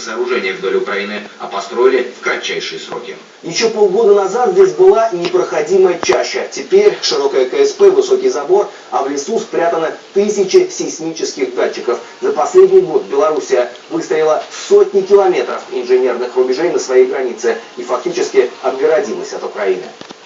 сооружения вдоль Украины, а построили в кратчайшие сроки. Еще полгода назад здесь была непроходимая чаща. Теперь широкая КСП, высокий забор, а в лесу спрятаны тысячи сейсмических датчиков. За последний год Белоруссия выстроила сотни километров инженерных рубежей на своей границе и фактически отгородилась от Украины.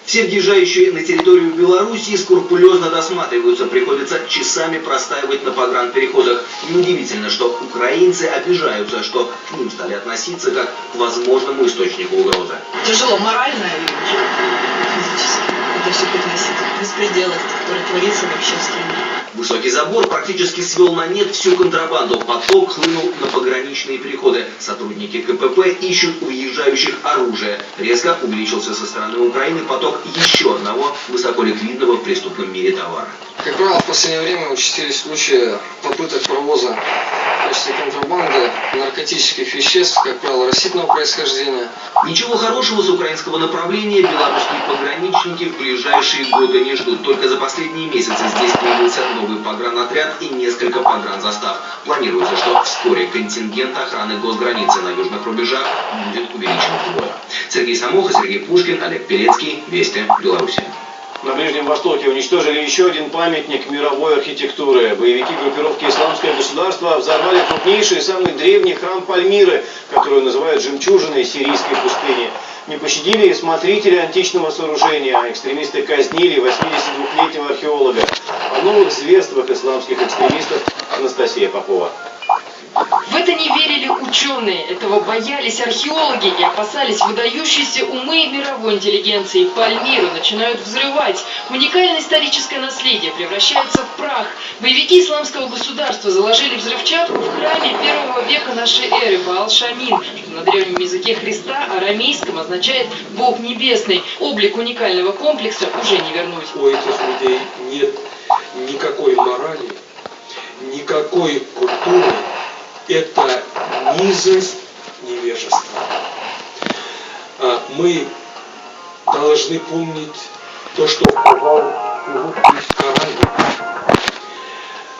Все въезжающие на территорию Белоруссии скрупулезно досматриваются, приходится часами простаивать на погранпереходах. Неудивительно, что украинцы обижаются, что к ним стали относиться как к возможному источнику угрозы. Тяжело морально и физически это все переносить. Беспредел, который творится вообще в стране. Высокий забор практически свел на нет всю контрабанду. Поток хлынул на пограничные переходы. Сотрудники КПП ищут у въезжающих оружие. Резко увеличился со стороны Украины поток еще одного высоколиквидного в преступном мире товара. Как правило, в последнее время участились случаи попыток провоза в качестве контрабанды наркотических веществ, как правило, растительного происхождения. Ничего хорошего с украинского направления белорусские пограничники в ближайшие годы не ждут. Только за последние месяцы здесь появился новый погранотряд и несколько погранзастав. Планируется, что вскоре контингент охраны госграницы на южных рубежах будет увеличен вдвое. Сергей Самох, Сергей Пушкин, Олег Пелецкий. Вести, Белоруссия. На Ближнем Востоке уничтожили еще один памятник мировой архитектуры. Боевики группировки «Исламское государство» взорвали крупнейший и самый древний храм Пальмиры, который называют «жемчужиной сирийской пустыни». Не пощадили и смотрители античного сооружения. Экстремисты казнили 82-летнего археолога. О новых зверствах исламских экстремистов Анастасия Попова. В это не верили ученые, этого боялись археологи и опасались выдающиеся умы мировой интеллигенции. Пальмиру начинают взрывать. Уникальное историческое наследие превращается в прах. Боевики исламского государства заложили взрывчатку в храме 1 века нашей эры Баал-Шамин, что на древнем языке Христа арамейском означает «Бог небесный». Облик уникального комплекса уже не вернуть. У этих людей нет никакой морали, никакой культуры. Это низость, невежество. Мы должны помнить то, что сказал в Коране.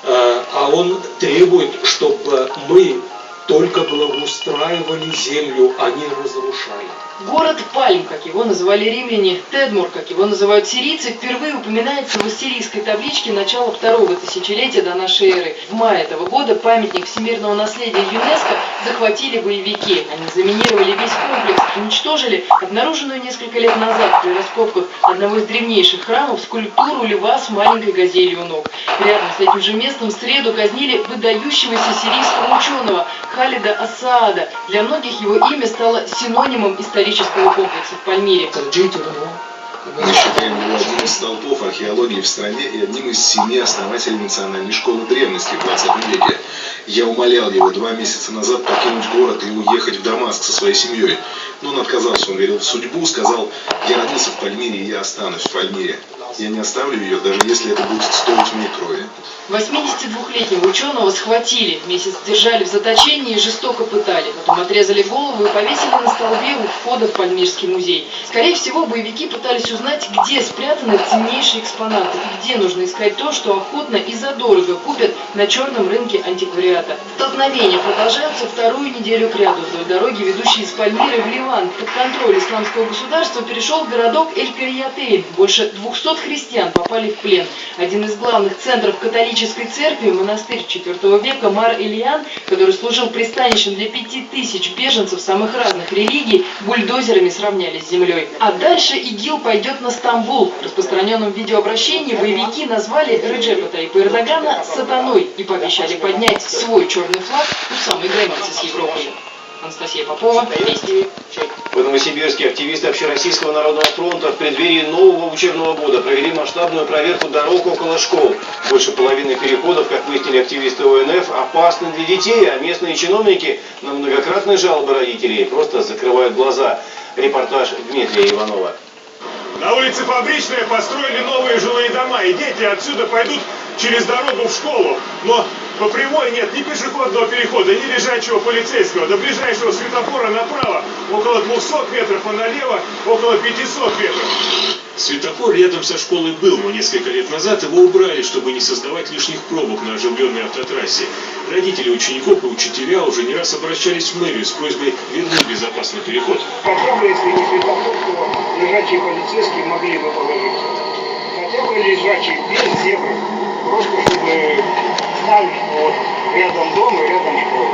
А он требует, чтобы мы только благоустраивали землю, а не разрушали. Город Пальм, как его называли римляне, Тедмур, как его называют сирийцы, впервые упоминается в ассирийской табличке начала 2-го тысячелетия до нашей эры. В мае этого года памятник всемирного наследия ЮНЕСКО захватили боевики. Они заминировали весь комплекс, уничтожили обнаруженную несколько лет назад при раскопках одного из древнейших храмов скульптуру льва с маленькой газелью у ног. Рядом с этим же местом в среду казнили выдающегося сирийского ученого Халида Асаада. Для многих его имя стало синонимом исторического комплекса в Пальмире. Мы считаем его одним из столпов археологии в стране и одним из 7 основателей национальной школы древности в 20 веке. Я умолял его 2 месяца назад покинуть город и уехать в Дамаск со своей семьей. Но он отказался, он верил в судьбу, сказал: я родился в Пальмире, и я останусь в Пальмире. Я не оставлю ее, даже если это будет стоить мне крови. 82-летнего ученого схватили, месяц держали в заточении и жестоко пытали. Потом отрезали голову и повесили на столбе у входа в Пальмирский музей. Скорее всего, боевики пытались узнать, где спрятаны ценнейшие экспонаты и где нужно искать то, что охотно и задорого купят на черном рынке антиквариата. Столкновения продолжаются 2-ю неделю кряду. Вдоль дороги, ведущей из Пальмиры в Ливан, под контроль исламского государства перешел городок Эль-Карьятель. Больше 200 христиан попали в плен. Один из главных центров католической церкви, монастырь 4 века Мар-Ильян, который служил пристанищем для 5000 беженцев самых разных религий, бульдозерами сравняли с землей. А дальше ИГИЛ пойдет на Стамбул. В распространенном видеообращении боевики назвали Реджепа Тайипа Эрдогана сатаной и пообещали поднять свой черный флаг у самой границы с Европой. Анастасия Попова, Вести. В Новосибирске активисты Общероссийского народного фронта в преддверии нового учебного года провели масштабную проверку дорог около школ. Больше половины переходов, как выяснили активисты ОНФ, опасны для детей, а местные чиновники на многократные жалобы родителей просто закрывают глаза. Репортаж Дмитрия Иванова. На улице Фабричная построили новые жилые дома, и дети отсюда пойдут через дорогу в школу. Но по прямой нет ни пешеходного перехода, ни лежачего полицейского. До ближайшего светофора направо около 200 метров, а налево около 500 метров. Светофор рядом со школой был, но несколько лет назад его убрали, чтобы не создавать лишних пробок на оживленной автотрассе. Родители учеников и учителя уже не раз обращались в мэрию с просьбой вернуть безопасный переход. Хотя бы, если не светофор, то лежачие полицейские могли бы положить. Хотя бы лежачие, без зебры. Просто чтобы знали, что вот рядом дом и рядом школа.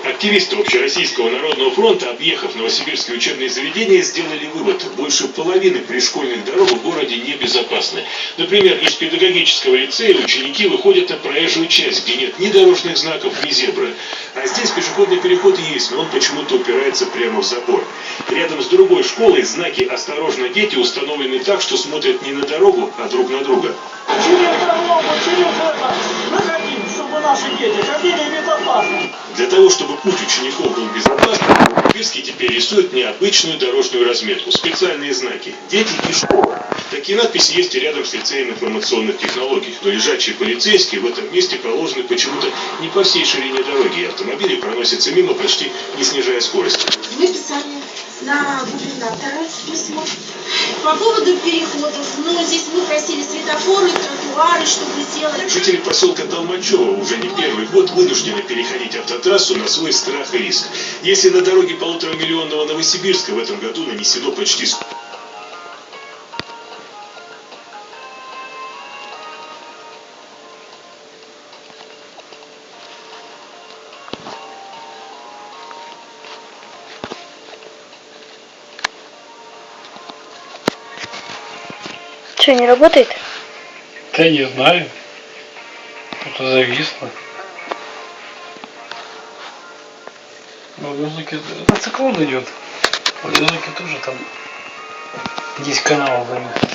Активисты Общероссийского народного фронта, объехав новосибирские учебные заведения, сделали вывод: больше половины пришкольных дорог в городе небезопасны. Например, из педагогического лицея ученики выходят на проезжую часть, где нет ни дорожных знаков, ни зебры. А здесь пешеходный переход есть, но он почему-то упирается прямо в забор. Рядом с другой школой знаки «Осторожно, дети» установлены так, что смотрят не на дорогу, а друг на друга. Через дорогу, через это, выходим, чтобы наши дети ходили безопасно. Для того, чтобы путь учеников был безопасным, Новосибирский теперь рисует необычную дорожную разметку, специальные знаки «Дети и школа». Такие надписи есть и рядом с лицеем информационных технологий, но лежачие полицейские в этом месте проложены почему-то не по всей ширине дороги, и автомобили проносятся мимо, почти не снижая скорости. Мы писали на губернатора письмо по поводу переходов, но здесь мы просили светофоры, тротуары, чтобы сделать. Жители поселка Толмачево уже не первый год вынуждены переходить автотрассу на свой страх и риск. Если на дороге 1,5-миллионного Новосибирска в этом году нанесено почти 100. Что, не работает? Да не знаю. Что-то зависло. Ну, в воздухе на циклон идет. В воздухе тоже там 10 каналов зависло.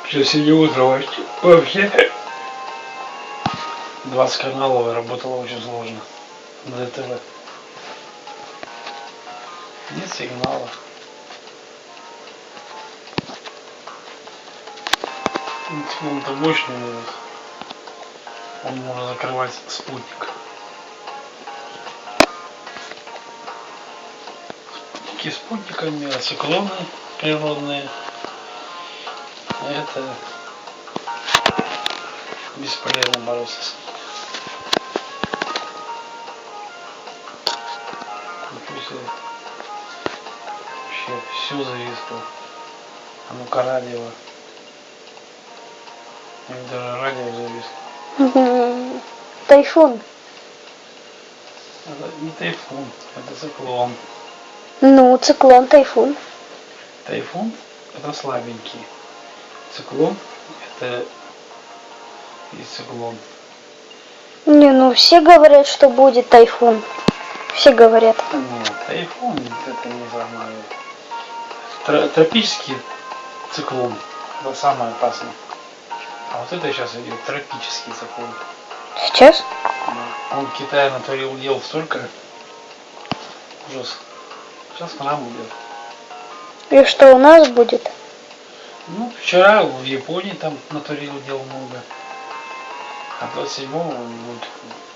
Сейчас сегодня утром вообще 20 каналов работало очень сложно. На ДТВ. Нет сигнала. Он-то мощный, он может закрывать спутник. Спутники спутниками, а циклоны природные, это бесполезно бороться с ним. Все зависло. А ну-ка радио. Даже радио зависло. Тайфун. Это не тайфун, это циклон. Ну, циклон, тайфун. Тайфун это слабенький. Циклон это и циклон. Не, ну все говорят, что будет тайфун. Все говорят. Нет, тайфун это не самое. Тропический циклон это самое опасное. А вот это сейчас идет тропический циклон. Сейчас? Да. Он в Китае натворил дел столько. Ужас. Сейчас к нам идет. И что у нас будет? Ну, вчера в Японии там натворил дел много. А 27-го он будет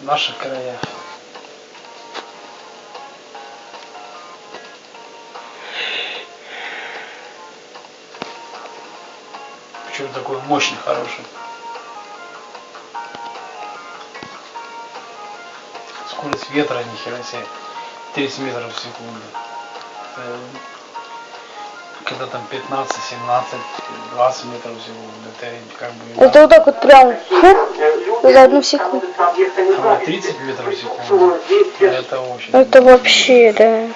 в наших краях. Причем такой мощный, хороший. Скорость ветра, нихера себе. 30 метров в секунду. Когда там 15, 17, 20 метров в секунду. Это как бы... Это вот так вот прям за одну секунду. А 30 метров в секунду. Это очень... Это вообще, да.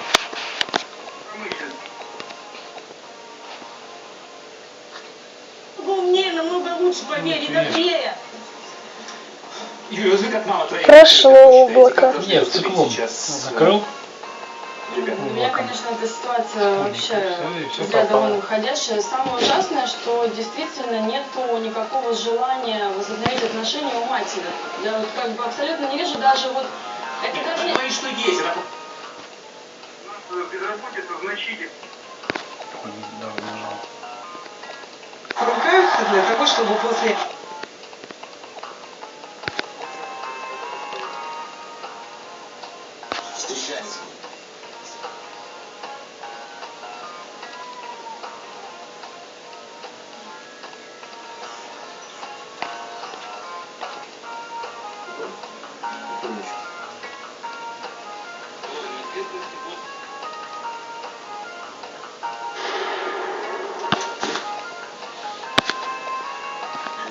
Умнее, намного лучше, поверь, и добрее. Прошло облако. Нет, циклон закрыл. Для меня, конечно, эта ситуация вообще из ряда вон выходящая. Самое ужасное, что действительно нету никакого желания возобновить отношения у матери. Я вот как бы абсолютно не вижу даже вот... Это даже... Ну и что есть? Безработица значительная. Ругаются для того, чтобы после...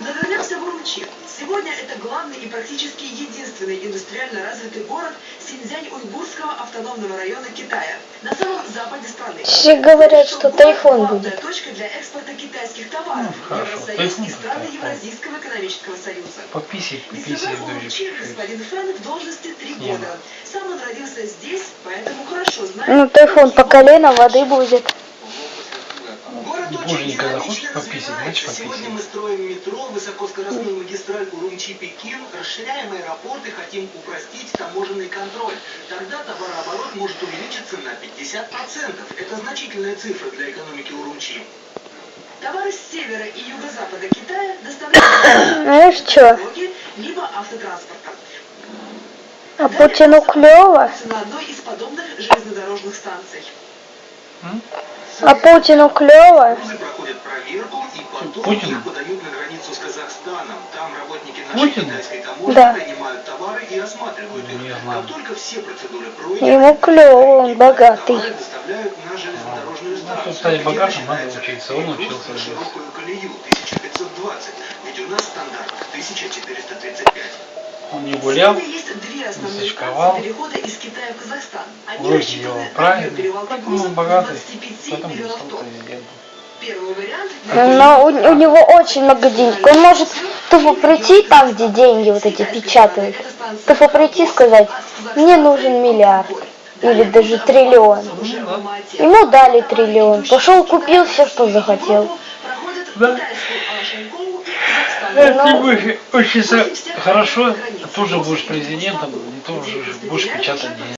Но вернемся в Урумчи. Сегодня это главный и практически единственный индустриально развитый город Синьцзянь-Уйгурского автономного района Китая, на самом западе страны. Все говорят, что тайфун будет. Главная точка для экспорта китайских товаров в Евросоюз и страны Евразийского экономического союза. Пописить, Урумчи господин Фэн в должности 3 года. Сам он родился здесь, поэтому хорошо знает... Ну, тайфун по колено воды будет. Боженька захочет пописать, значит Сегодня пописать. мы строим метро, высокоскоростную магистраль Урумчи-Пекин, расширяем аэропорт и хотим упростить таможенный контроль. Тогда товарооборот может увеличиться на 50%. Это значительная цифра для экономики Урумчи. Товары с севера и юго-запада Китая доставляются Знаешь что? дороги, либо автотранспортом. А Путину клево. На одной из подобных железнодорожных станций. А Путину клево. Грузы проходят проверку и потом Путин? их подают на границу с Казахстаном. Там работники нашей Путин? китайской таможни Да. принимают товары и осматривают их. Не знаю. Как только все процедуры пройдены, Ему клево, он богатый. товары доставляют на железнодорожную станцию. Чтобы стать где богатым, надо начинается учиться. Он перегруз учился на здесь. широкую колею 1520, ведь у нас стандарт 1435. Он не гулял, Сегодня есть две основные сочковал. станции перехода из Китая в Казахстан. Они вроде рассчитаны делал на правильно, перевалки поэтому грузов он до богатый, 25 потом миллионов стал тонн. президентом. Первый вариант Но у него очень много денег. Он может тупо прийти там, где деньги вот эти печатают. Тупо прийти и сказать, мне нужен миллиард. Или даже триллион. Ему дали триллион. Пошел, купил все, что захотел. Да. Ты будешь учиться хорошо, тоже будешь президентом, и тоже будешь печатать деньги.